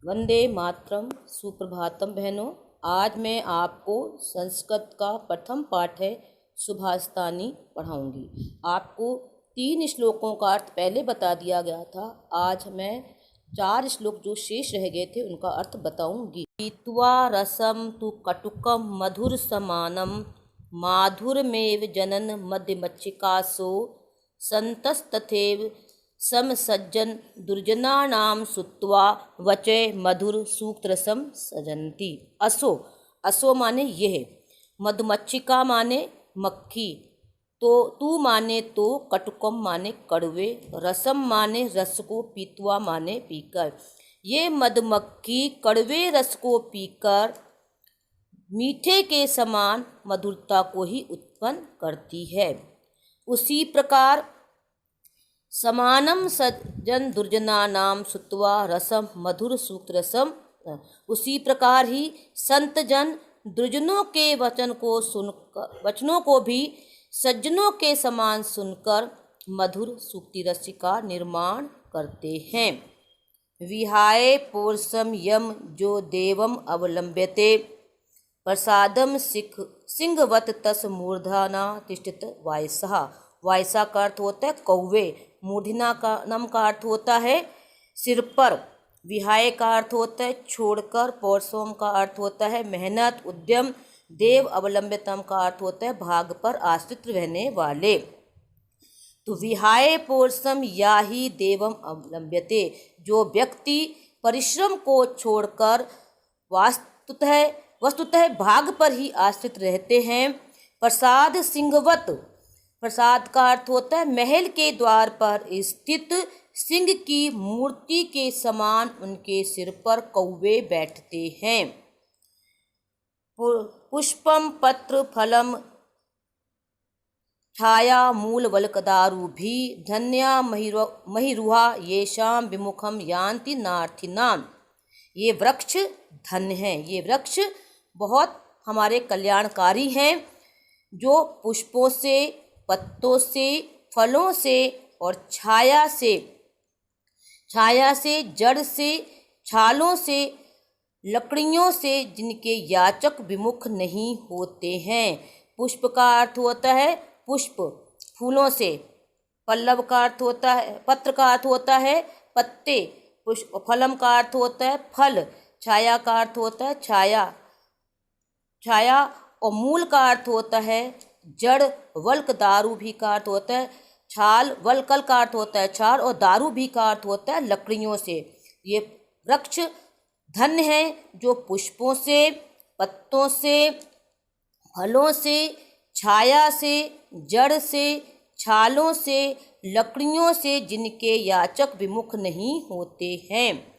वंदे मातरम। सुप्रभातम बहनों। आज मैं आपको संस्कृत का प्रथम पाठ है सुभाषितानी पढ़ाऊंगी। आपको 3 श्लोकों का अर्थ पहले बता दिया गया था। आज मैं 4 श्लोक जो शेष रह गए थे उनका अर्थ बताऊंगी। पीत्वा रसम तु कटुकम मधुर समानम माधुरमेव जनन मध्यमच्चिकासो संतस्तथैव समसज्जन दुर्जनानां सुत्वा वचे मधुर सूक्तरसम सजन्ति। असो, असो माने यह, मधुमच्छिका माने मक्खी, तो तू माने तो, कटुकम माने कड़वे, रसम माने रस को, पीतवा माने पीकर। ये मधुमक्खी कड़वे रस को पीकर मीठे के समान मधुरता को ही उत्पन्न करती है। उसी प्रकार समानम सज्जन दुर्जनानाम सुत्वा रसम मधुर सूक्तरसम, उसी प्रकार ही संत जन दुर्जनों के वचनों को भी सज्जनों के समान सुनकर मधुर सूक्ति रस का निर्माण करते हैं। विहाय पौरुषम यम जो देवम अवलंब्यते प्रसादम सिंहवत तस मूर्धना तिष्ठित वायसा। वायसा का अर्थ होता है कौवे, मूर्धना का नम का अर्थ होता है सिर पर, विहाय का अर्थ होता है छोड़कर, पौरुषम का अर्थ होता है मेहनत उद्यम, देव अवलंबितम का अर्थ होता है भाग पर आश्रित रहने वाले। तो विहाय पौरुषम या ही देवम अवलंब्यते, जो व्यक्ति परिश्रम को छोड़कर वस्तुतः भाग पर ही आश्रित रहते हैं। प्रसाद सिंहवत, प्रसाद का अर्थ होता है महल के द्वार पर स्थित सिंह की मूर्ति के समान उनके सिर पर कौवे बैठते हैं। पुष्पम पत्र फलम छाया मूल वलकदारु भी धन्या महिरुहा येषाम विमुखम यान्ति नार्थिनाम। ये वृक्ष धन्य हैं, ये वृक्ष बहुत हमारे कल्याणकारी हैं, जो पुष्पों से, पत्तों से, फलों से और छाया से, जड़ से, छालों से, लकड़ियों से जिनके याचक विमुख नहीं होते हैं। पुष्प का अर्थ होता है पुष्प, फूलों से, पल्लव का अर्थ होता है, पत्र का अर्थ होता है पत्ते, पुष्प, फलम का अर्थ होता है फल, छाया का अर्थ होता है छाया और मूल का अर्थ होता है जड़, वल्क दारू भी का अर्थ होता है छाल, वल्कल का अर्थ होता है छाल और दारू भी का अर्थ होता है लकड़ियों से। ये वृक्ष धन्य हैं जो पुष्पों से, पत्तों से, फलों से, छाया से, जड़ से, छालों से, लकड़ियों से जिनके याचक विमुख नहीं होते हैं।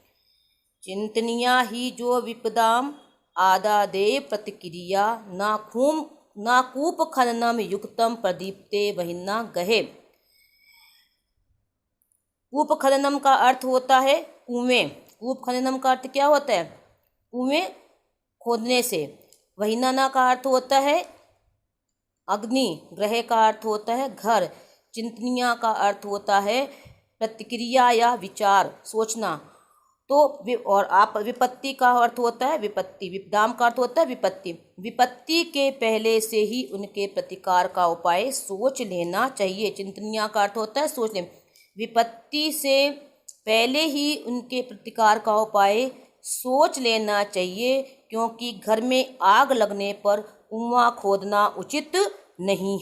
चिंतनिया ही जो विपदाम आदादे प्रतिक्रिया नाकूप खननम युक्तम प्रदीप्ते वहिना गहे। कूप खननम का अर्थ होता है कुएं। कूप खननम का अर्थ क्या होता है? कुएं खोदने से। वहिना का अर्थ होता है अग्नि, ग्रह का अर्थ होता है घर, चिंतनिया का अर्थ होता है प्रतिक्रिया या विचार, सोचना। तो और आप विपत्ति का अर्थ होता है विपत्ति, विपदाम का अर्थ होता है विपत्ति। विपत्ति के पहले से ही उनके प्रतिकार का उपाय सोच लेना चाहिए। चिंतनिया का अर्थ होता है सोच लें। विपत्ति से पहले ही उनके प्रतिकार का उपाय सोच लेना चाहिए, क्योंकि घर में आग लगने पर कुआं खोदना उचित नहीं।